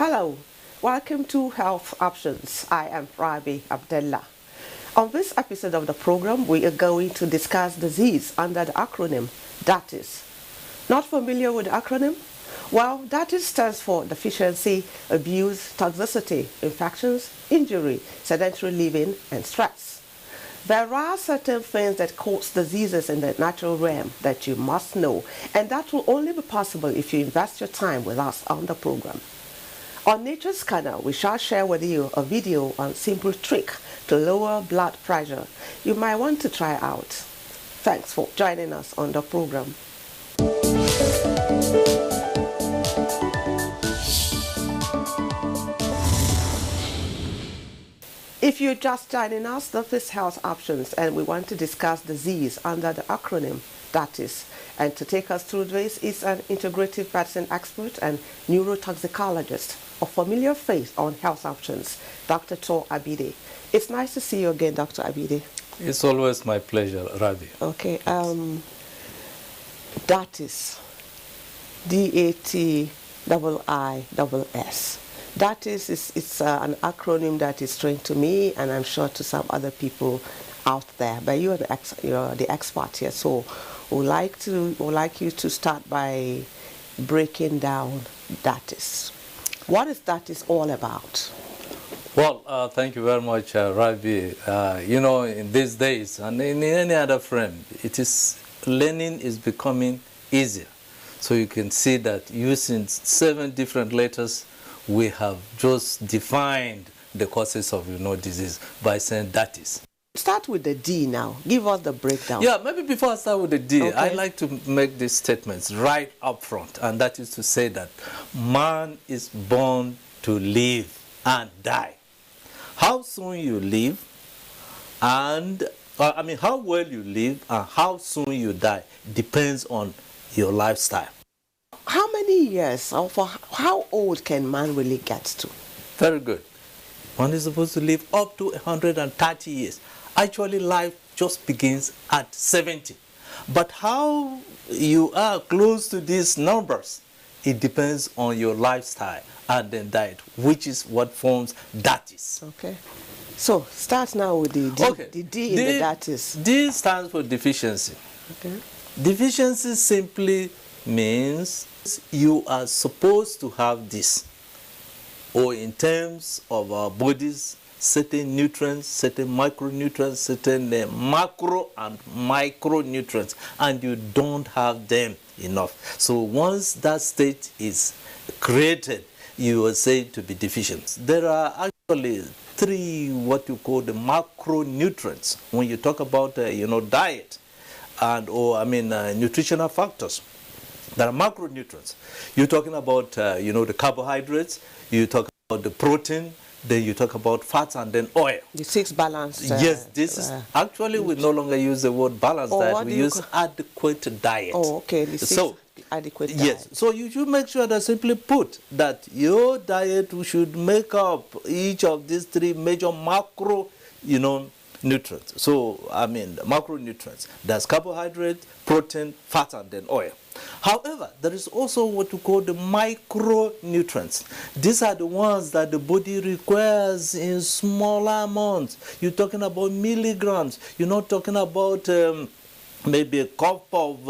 Hello, welcome to Health Options. I am Rabi Abdullah. On this episode of the program, we are going to discuss disease under the acronym DATIS. Not familiar with the acronym? Well, DATIS stands for deficiency, abuse, toxicity, infections, injury, sedentary living, and stress. There are certain things that cause diseases in the natural realm that you must know, and that will only be possible if you invest your time with us on the program. On Nature's Scanner, we shall share with you a video on simple trick to lower blood pressure. You might want to try out. Thanks for joining us on the program. If you're just joining us, this is Health Options, and we want to discuss disease under the acronym DATIS. And to take us through this is an integrative medicine expert and neurotoxicologist, a familiar face on Health Options, Dr. Tor Abide. It's nice to see you again, Dr. Abide. It's always my pleasure, Rabi. Okay, DATIS, D-A-T-I-I-S. DATIS is an acronym that is strange to me, and I'm sure to some other people out there. But you're the expert here, so we'd like you to start by breaking down DATIS. What is DATIS all about? Well, thank you very much, Rabi. In these days and in any other frame, learning is becoming easier. So you can see that using 7 different letters, we have just defined the causes of disease by saying DATIS. Start with the D now. Give us the breakdown. Yeah, maybe before I start with the D, okay. I like to make these statements right up front, and that is to say that man is born to live and die. How soon you live and, how well you live and how soon you die depends on your lifestyle. How many years or for how old can man really get to? Very good. One is supposed to live up to 130 years. Actually, life just begins at 70. But how you are close to these numbers, it depends on your lifestyle and then diet, which is what forms DATIS. Okay. So, start now with the D, okay. the D in the DATIS. D stands for deficiency. Okay. Deficiency simply means you are supposed to have this, or in terms of our bodies, certain nutrients, certain micronutrients, certain macro and micronutrients, and you don't have them enough. So once that state is created, you are said to be deficient. There are actually 3 what you call the macronutrients when you talk about diet and nutritional factors. There are macronutrients. You're talking about the carbohydrates, you talk about the protein, then you talk about fats, and then oil. The 6 balanced. Yes, this is actually we no longer use the word balanced diet. We use adequate diet. Oh, okay. The 6 adequate diet. Yes. So you should make sure that simply put that your diet should make up each of these 3 major macro, nutrients. So the macronutrients. That's carbohydrate, protein, fat, and then oil. However, there is also what we call the micronutrients. These are the ones that the body requires in smaller amounts. You're talking about milligrams. You're not talking about maybe a cup of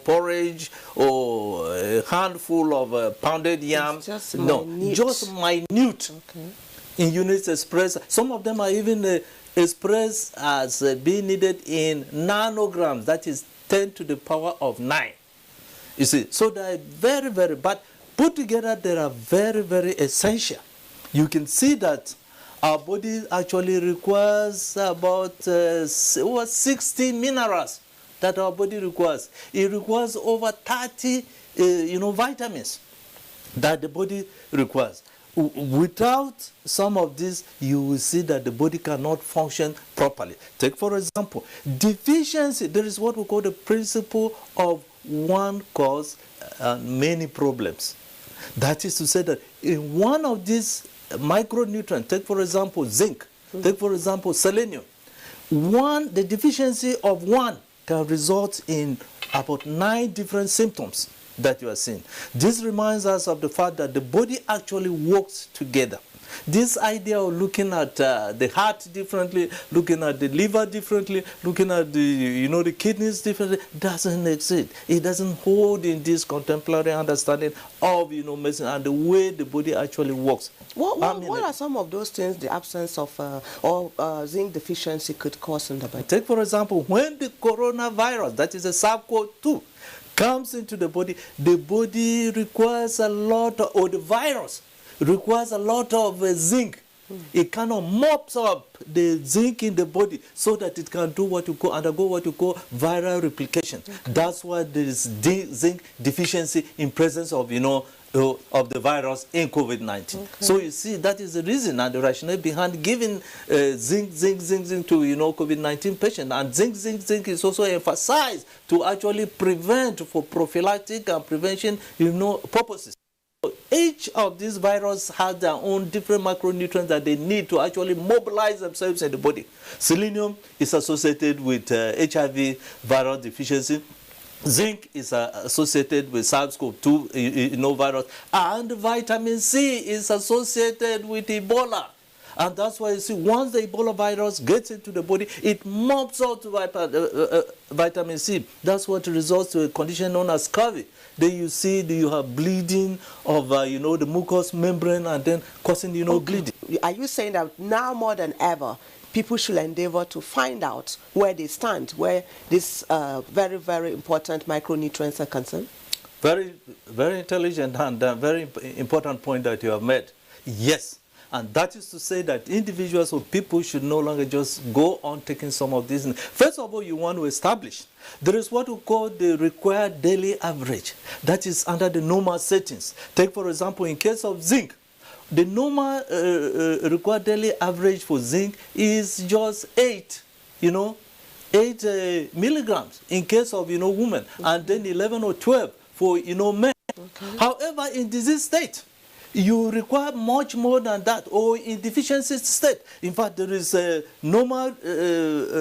porridge or a handful of pounded yam. It's just no, minute. just minute. Okay. In units expressed. Some of them are even expressed as being needed in nanograms. That is 10 to the power of 9. You see, so they are very, very, but put together they are very, very essential. You can see that our body actually requires about over 60 minerals that our body requires. It requires over 30, vitamins that the body requires. Without some of this, you will see that the body cannot function properly. Take, for example, deficiency. There is what we call the principle of one cause and many problems. That is to say that in one of these micronutrients, take for example zinc, take for example selenium, the deficiency of one can result in about 9 different symptoms. that you are seeing. This reminds us of the fact that the body actually works together. This idea of looking at the heart differently, looking at the liver differently, looking at the, the kidneys differently, doesn't exist. It doesn't hold in this contemporary understanding of, medicine and the way the body actually works. What are some of those things the absence of zinc deficiency could cause in the body? Take, for example, when the coronavirus, that is a SARS-CoV-2, comes into the body requires a lot of, or the virus requires a lot of zinc. It cannot mops up the zinc in the body so that it can do undergo what you call viral replication. Okay. That's why there is zinc deficiency in presence of, of the virus in COVID-19. Okay. So you see, that is the reason and the rationale behind giving zinc to, COVID-19 patients. And zinc is also emphasized to actually prevent for prophylactic and prevention, purposes. Each of these viruses has their own different macronutrients that they need to actually mobilize themselves in the body. Selenium is associated with HIV viral deficiency. Zinc is associated with SARS-CoV-2 virus. And vitamin C is associated with Ebola. And that's why you see, once the Ebola virus gets into the body, it mops out vitamin C. That's what results to a condition known as scurvy. Then you see you have bleeding of, the mucous membrane and then causing, bleeding. Are you saying that now more than ever, people should endeavor to find out where they stand, where these very, very important micronutrients are concerned? Very, very intelligent and very important point that you have made. Yes. And that is to say that individuals or people should no longer just go on taking some of these. First of all, you want to establish there is what we call the required daily average. That is under the normal settings. Take, for example, in case of zinc, the normal required daily average for zinc is just 8 milligrams in case of, women, and then 11 or 12 for, men. Okay. However, in disease state, you require much more than that, or in deficiency state. In fact, there is a normal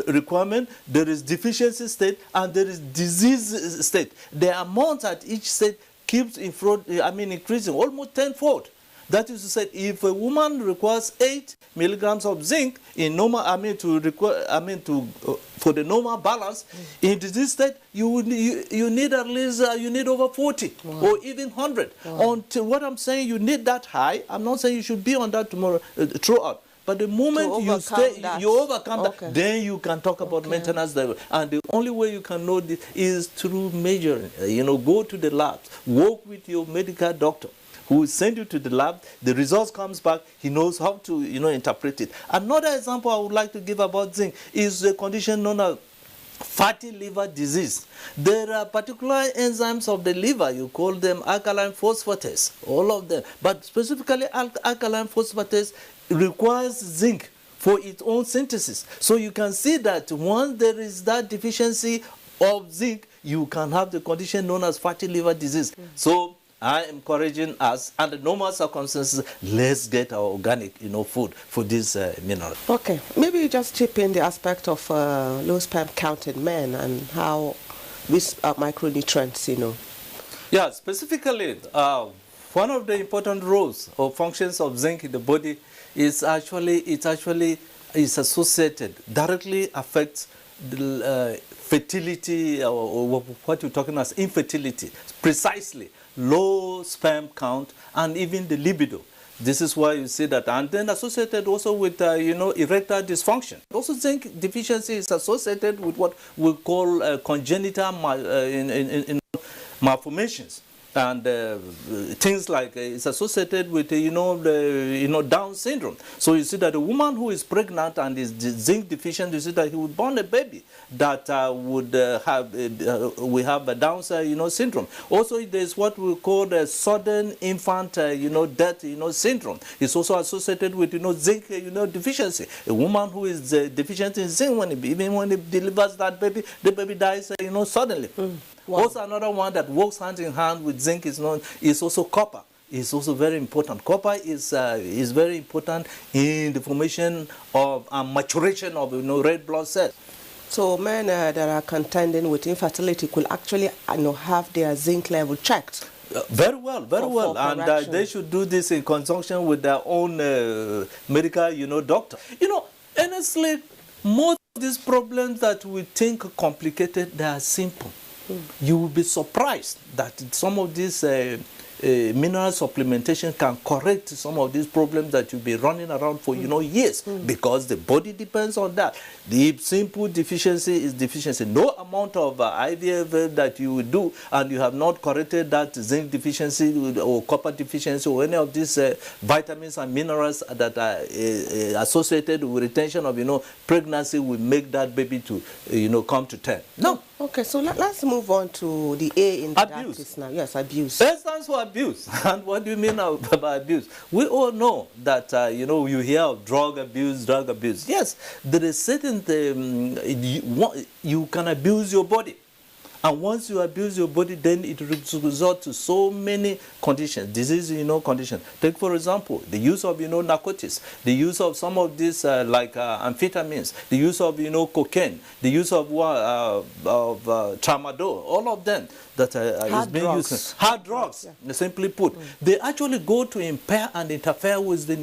requirement, there is deficiency state, and there is disease state. The amount at each state keeps increasing almost tenfold. That is to say, if a woman requires 8 milligrams of zinc in normal, for the normal balance, in disease state, you need at least you need over 40 or even 100. Until what I'm saying, you need that high. I'm not saying you should be on that tomorrow throughout. But the moment you overcome that, then you can talk about maintenance level. And the only way you can know this is through measuring. Go to the lab, work with your medical doctor, who will send you to the lab. The results comes back. He knows how to, interpret it. Another example I would like to give about zinc is a condition known as fatty liver disease. There are particular enzymes of the liver. You call them alkaline phosphatase, all of them. But specifically, alkaline phosphatase requires zinc for its own synthesis. So you can see that once there is that deficiency of zinc, you can have the condition known as fatty liver disease. So I am encouraging us, under normal circumstances, let's get our organic, food for this mineral. Okay, maybe you just chip in the aspect of low sperm count in men and how these micronutrients, Yeah, specifically, one of the important roles or functions of zinc in the body is is associated, directly affects the fertility, or what you're talking as infertility, precisely. Low sperm count, and even the libido. This is why you see that. And then associated also with, erectile dysfunction. Also, zinc deficiency is associated with what we call congenital malformations. And things like it's associated with Down syndrome. So you see that a woman who is pregnant and is zinc deficient, you see that he would born a baby that would have a Down syndrome. Also, there's what we call the sudden infant death syndrome. It's also associated with zinc deficiency. A woman who is deficient in zinc, even when it delivers that baby, the baby dies suddenly. Wow. Also, another one that works hand in hand with zinc is also copper. It's also very important. Copper is very important in the formation of maturation of red blood cells. So men that are contending with infertility could actually have their zinc level checked. Very well, very well. And they should do this in conjunction with their own medical, doctor. Honestly, most of these problems that we think complicated, they are simple. You will be surprised that some of these mineral supplementation can correct some of these problems that you'll be running around for, years, because the body depends on that. The simple deficiency is deficiency. No amount of IVF that you will do and you have not corrected that zinc deficiency or copper deficiency or any of these vitamins and minerals that are associated with retention of, pregnancy will make that baby to, come to term. No. Okay, so let's move on to the A in the abuse now. Yes, abuse. A stands for abuse. And what do you mean by abuse? We all know that, you hear of drug abuse. Yes, there is certain, you can abuse your body. And once you abuse your body, then it results to so many conditions, disease, conditions. Take, for example, the use of, narcotics, the use of some of these, like amphetamines, the use of, cocaine, the use of tramadol, all of them that is being used. Hard drugs, simply put. They actually go to impair and interfere with the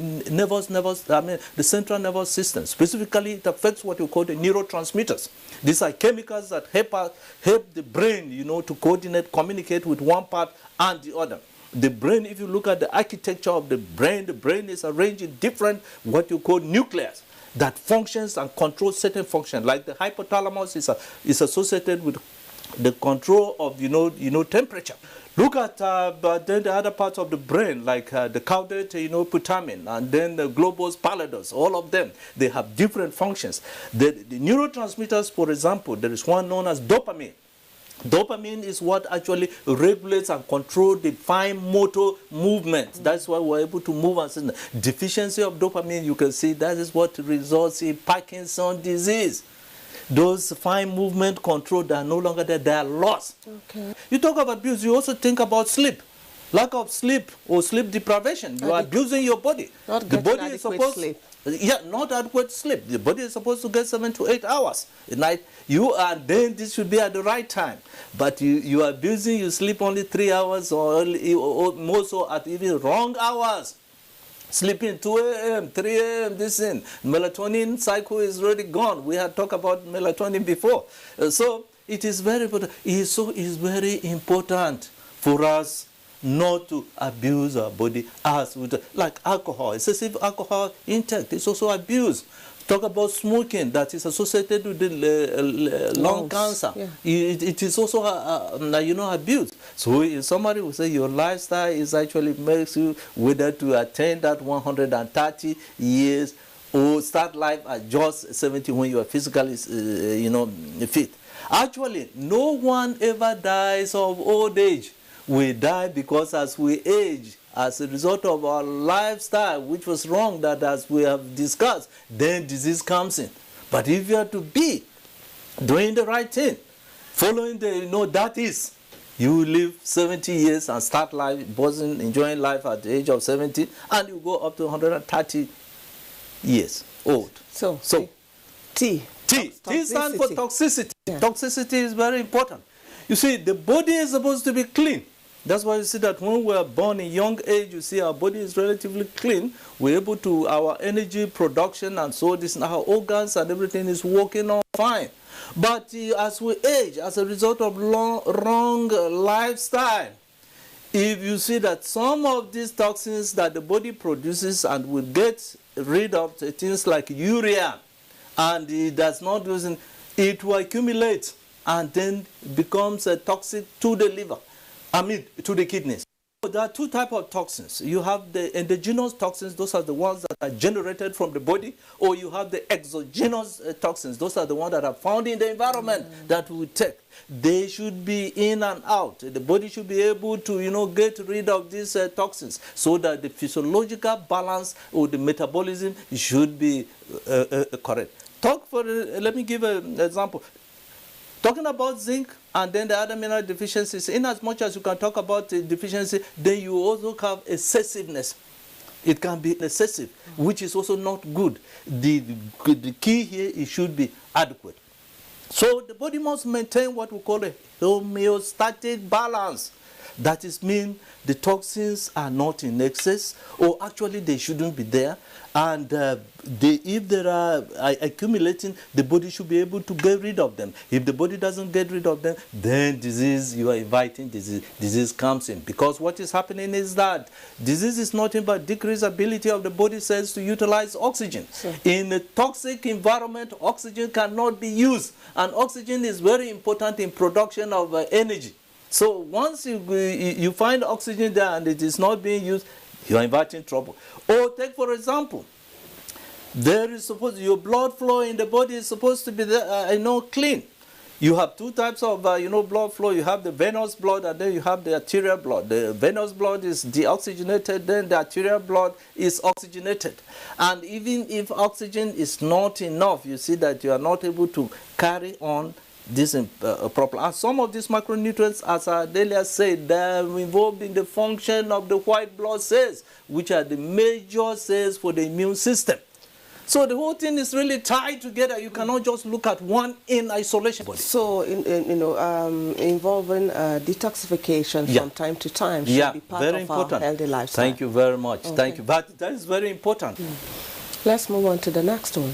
the central nervous system. Specifically, it affects what you call the neurotransmitters. These are chemicals that help the brain, to coordinate, communicate with one part and the other. The brain, if you look at the architecture of the brain is arranged in different, what you call nucleus, that functions and controls certain functions. Like the hypothalamus is associated with the control of, temperature. Look at but then the other parts of the brain, like the caudate, putamen, and then the globus pallidus, all of them, they have different functions. The neurotransmitters, for example, there is one known as dopamine. Dopamine is what actually regulates and controls the fine motor movement. That's why we're able to move and deficiency of dopamine, you can see that is what results in Parkinson's disease. Those fine movement control, they are no longer there, they are lost. Okay. You talk about abuse, you also think about sleep. Lack of sleep or sleep deprivation. You are abusing your body. The body is supposed to sleep. Yeah, not adequate sleep. The body is supposed to get 7 to 8 hours at night. Then this should be at the right time. But you are abusing, you sleep only 3 hours or more so at even wrong hours. Sleeping 2 a.m., 3 a.m., this in. Melatonin cycle is already gone. We had talked about melatonin before. So it is very important. It is very important for us not to abuse our body like alcohol. Excessive alcohol intake is also abuse. Talk about smoking that is associated with the lung cancer. Yeah. It is also abuse. So if somebody will say your lifestyle is actually makes you whether to attain that 130 years or start life at just 70 when you are physically fit. Actually, no one ever dies of old age. We die because as we age, as a result of our lifestyle, which was wrong, that as we have discussed, then disease comes in. But if you are to be doing the right thing, following that is, you live 70 years and start life, buzzing, enjoying life at the age of 70, and you go up to 130 years old. So T stands for toxicity. Yeah. Toxicity is very important. You see, the body is supposed to be clean. That's why you see that when we are born in young age, you see our body is relatively clean. We're able to, our energy production and so this, our organs and everything is working on fine. But as we age, as a result of wrong lifestyle, if you see that some of these toxins that the body produces and will get rid of things like urea, and it does not use it will accumulate and then becomes toxic to the liver. To the kidneys. There are two types of toxins. You have the endogenous toxins, those are the ones that are generated from the body, or you have the exogenous toxins, those are the ones that are found in the environment that we take. They should be in and out. The body should be able to, get rid of these toxins so that the physiological balance or the metabolism should be correct. Let me give an example. Talking about zinc and then the other mineral deficiencies, in as much as you can talk about the deficiency, then you also have excessiveness. It can be excessive, which is also not good. The key here, it should be adequate. So the body must maintain what we call a homeostatic balance. That is mean the toxins are not in excess, or actually they shouldn't be there. And if there are accumulating, the body should be able to get rid of them. If the body doesn't get rid of them, then disease, you are inviting disease comes in. Because what is happening is that disease is nothing but decreased ability of the body cells to utilize oxygen. Sure. In a toxic environment, oxygen cannot be used. And oxygen is very important in production of energy. So once you find oxygen there and it is not being used, you are inviting trouble. Or take for example, there is supposed your blood flow in the body is supposed to be clean. You have two types of blood flow. You have the venous blood and then you have the arterial blood. The venous blood is deoxygenated, then the arterial blood is oxygenated. And even if oxygen is not enough, you see that you are not able to carry on this proper. And some of these macronutrients, as Adelia said, they are involved in the function of the white blood cells, which are the major cells for the immune system. So the whole thing is really tied together. You cannot just look at one in isolation. So, involving detoxification from time to time should be part of our healthy lifestyle. Thank you very much. Okay. Thank you. But that is very important. Let's move on to the next one.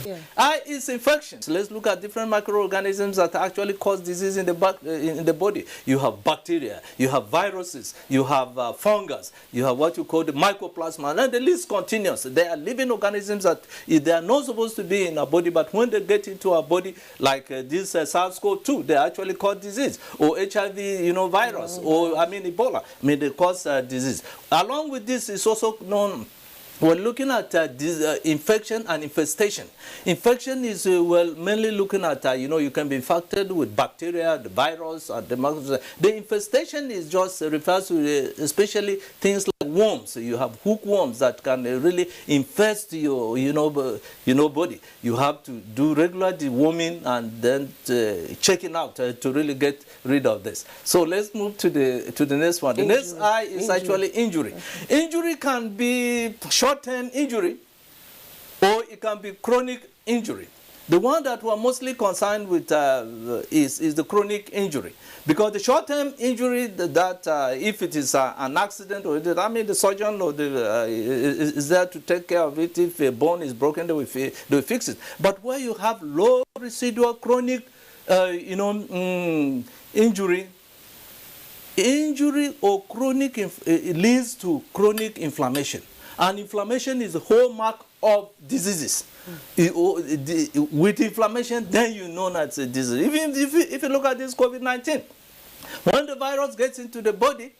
It's infections. Let's look at different microorganisms that actually cause disease in the body. You have bacteria, you have viruses, you have fungus, you have what you call the mycoplasma, and the list continues. They are living organisms that they are not supposed to be in our body, but when they get into our body, like this SARS-CoV-2, they actually cause disease, or HIV, virus, or Ebola. They cause disease. Along with this, is also known. We're looking at infection and infestation. Infection is mainly looking at, you can be infected with bacteria, the virus, or the microbes. The infestation is just refers to especially things like worms. So you have hookworms that can really infest your, body. You have to do regular deworming and then checking out to really get rid of this. So let's move to the next one. The next I is actually injury. Okay. Injury can be short-term injury, or it can be chronic injury. The one that we're mostly concerned with is the chronic injury. Because the short-term injury, that if it is an accident, or the surgeon or is there to take care of it. If a bone is broken, they will fix it. But where you have low residual chronic injury or chronic, it leads to chronic inflammation. And inflammation is the hallmark of diseases. With inflammation, then you know that's a disease. Even if you look at this COVID-19, when the virus gets into the body,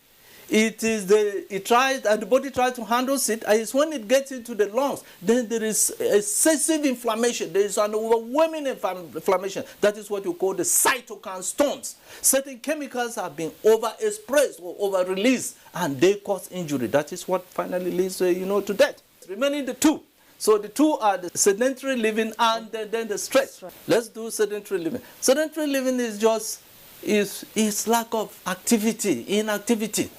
the body tries to handle it, and it's when it gets into the lungs, then there is excessive inflammation. There is an overwhelming inflammation. That is what you call the cytokine storms. Certain chemicals have been overexpressed or over-released, and they cause injury. That is what finally leads to death. Remaining the two. So the two are the sedentary living and then the stress. Let's do sedentary living. Sedentary living is lack of activity, inactivity.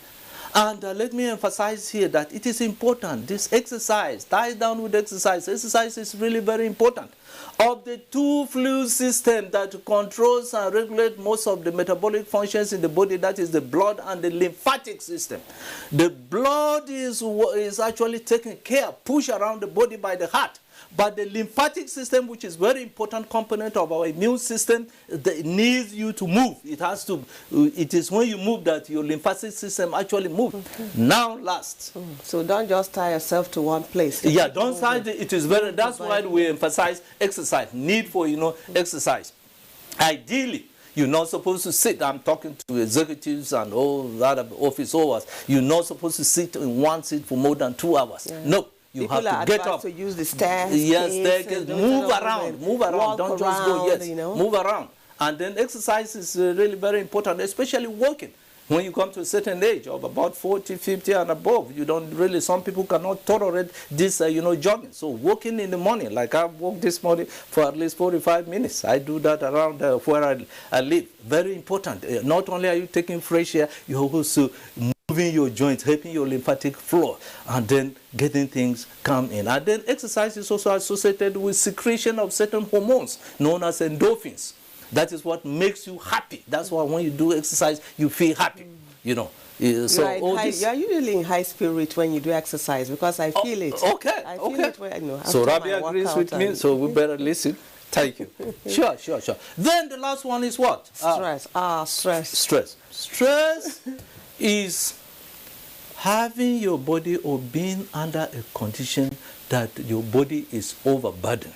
And let me emphasize here that it is important. This exercise, ties down with exercise. Exercise is really very important. Of the two fluid systems that controls and regulate most of the metabolic functions in the body, that is the blood and the lymphatic system. The blood is actually taken care, pushed around the body by the heart. But the lymphatic system, which is very important component of our immune system, needs you to move. It is when you move that your lymphatic system actually moves. Okay. Now last. So don't just tie yourself to one place. Don't tie it. That's why we emphasize exercise. Need for exercise. Ideally, you're not supposed to sit. I'm talking to executives and all that office holders. You're not supposed to sit in one seat for more than 2 hours. Yeah. No. You People have to get up. To use the stairs. Yes, move around. Don't just go. Yes, move around. And then exercise is really very important, especially walking. When you come to a certain age of about 40, 50 and above, some people cannot tolerate this, jogging. So walking in the morning, like I walked this morning for at least 45 minutes. I do that around where I live. Very important. Not only are you taking fresh air, you're also moving your joints, helping your lymphatic flow, and then getting things come in. And then exercise is also associated with secretion of certain hormones known as endorphins. That is what makes you happy. That's why when you do exercise, you feel happy, you know. So you're usually in high spirit when you do exercise, because I feel it. Okay, I feel it when, you know, so Rabi agrees with me, so we better listen. Thank you. Sure. Then the last one is what? Stress. Stress. Stress is having your body or being under a condition that your body is overburdened.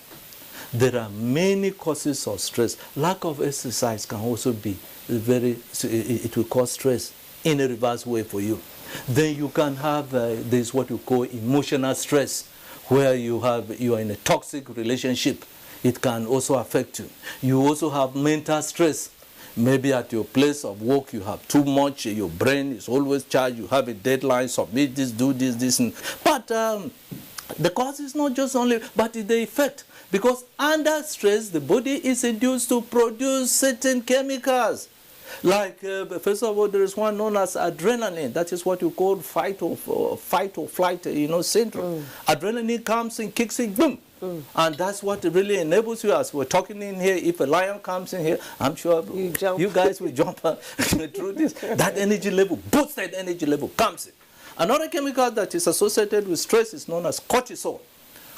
There are many causes of stress. Lack of exercise can also be it will cause stress in a reverse way for you. Then you can have this what you call emotional stress, where you are in a toxic relationship. It can also affect you. You also have mental stress. Maybe at your place of work you have too much, your brain is always charged, you have a deadline, submit this, do this. But the cause is not just only, but the effect. Because under stress, the body is induced to produce certain chemicals. Like, first of all, there is one known as adrenaline. That is what you call fight or flight, syndrome. Adrenaline comes and kicks in, boom. And that's what really enables you. As we're talking in here, if a lion comes in here, I'm sure you guys will jump through this. That energy level, boosted energy level comes in. Another chemical that is associated with stress is known as cortisol.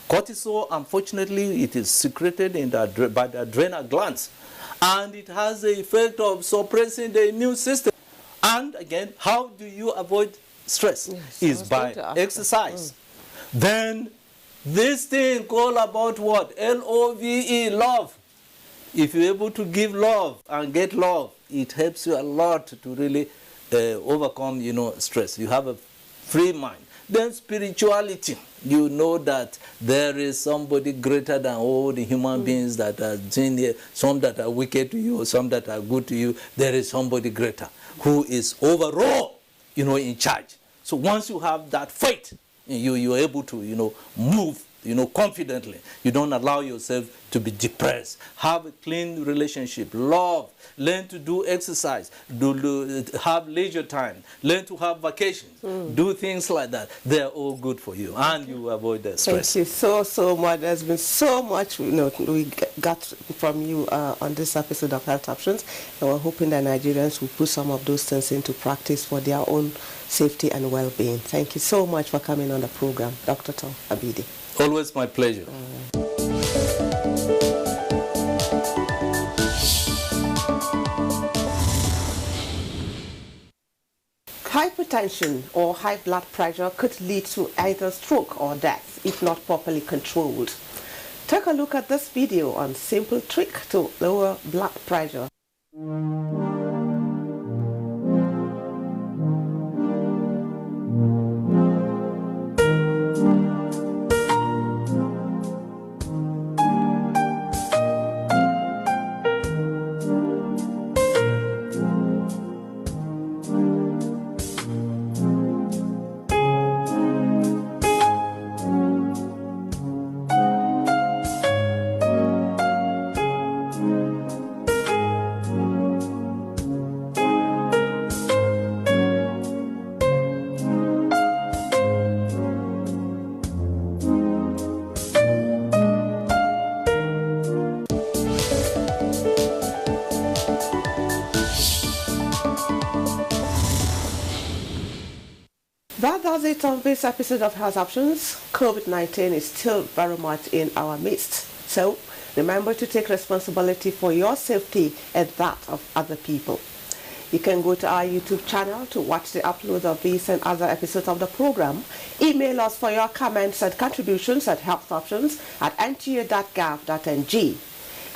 Cortisol, unfortunately, it is secreted by the adrenal glands. And it has the effect of suppressing the immune system. And again, how do you avoid stress? Yes, is by exercise. Then this thing called about what? L-O-V-E, love. If you're able to give love and get love, it helps you a lot to really overcome, stress. You have a free mind. Then spirituality. You know that there is somebody greater than all the human beings that are in here. Some that are wicked to you, some that are good to you. There is somebody greater who is overall, in charge. So once you have that faith, you're able to, move, confidently. You don't allow yourself to be depressed. Have a clean relationship. Love. Learn to do exercise. Have leisure time. Learn to have vacations. Do things like that. They're all good for you, and you avoid the stress. Thank you so much. There's been so much we got from you on this episode of Health Options, and we're hoping that Nigerians will put some of those things into practice for their own safety and well-being. Thank you so much for coming on the program, Dr. Tom Abidi. Always my pleasure. Hypertension or high blood pressure could lead to either stroke or death if not properly controlled. Take a look at this video on simple trick to lower blood pressure. That does it on this episode of Health Options. COVID-19 is still very much in our midst. So remember to take responsibility for your safety and that of other people. You can go to our YouTube channel to watch the upload of these and other episodes of the program. Email us for your comments and contributions at healthoptions@nta.gov.ng.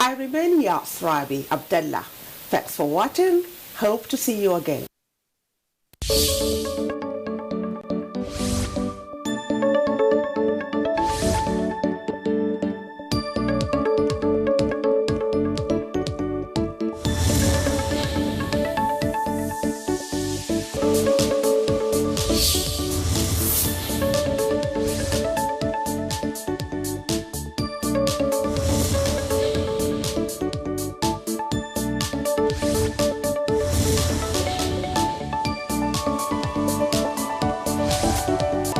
I remain yours, Rabi Abdullah. Thanks for watching. Hope to see you again.